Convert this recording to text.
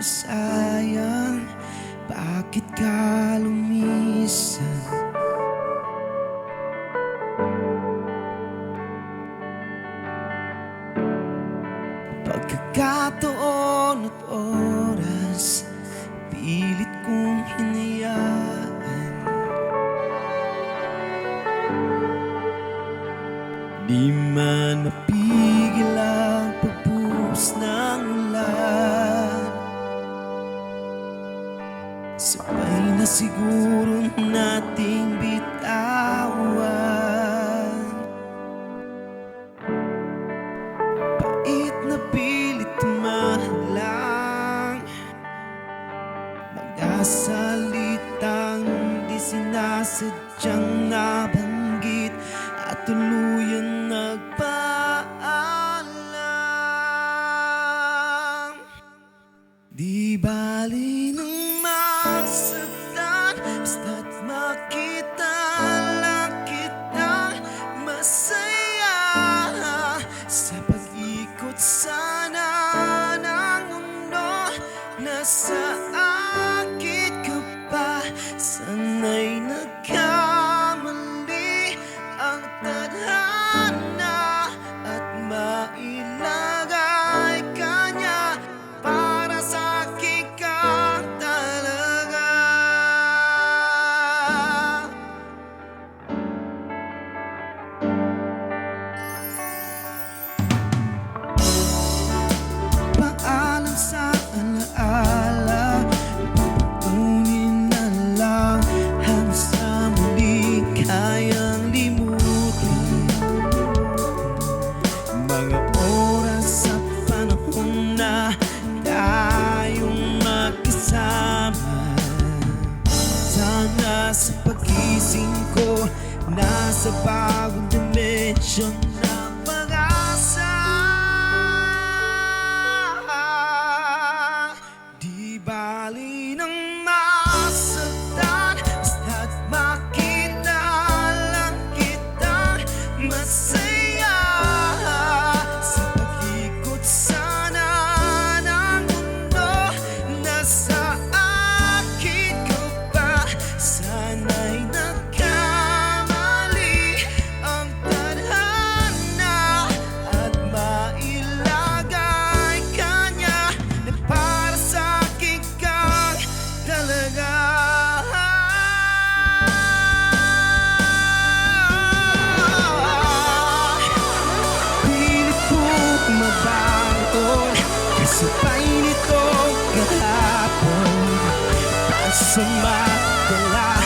sayang, bakit ka lumisan? Pagkakataon at oras, pilit kong hinayaan. Di man mapigil ang pagbuhos ng ulan. Sabay na siguro nating bitawan. Pait na pilit mahalang, mga salitang di sinasadyang nabanggit at tuluyan nagpaalam. Di bali nang masaktan, basta't makita lang kitang masaya sa pag-ikot sana ng mundo. Nasa akit ka pa, sana'y nagkamali ang tadhana at mailagay ka niya. Para sa akin ka talaga. Paalam sa alaala, pagpatunin na lang hanggang sa muli kayang limutin. Mga oras at panahon na tayong magkasama. Sana sa pagising ko, nasa bagong dimensyon ng pag-asa. Di bali nang masaktan, basta't makita lang kitang masaya sa pag-ikot sana ng mundo. Nasa akit ka pa, sana'y nagkamali ang tadhana at mailagay ka niya na para sa akin ka talaga. Pilit kong mabangon kasabay nito kahapon, pasama ka lang.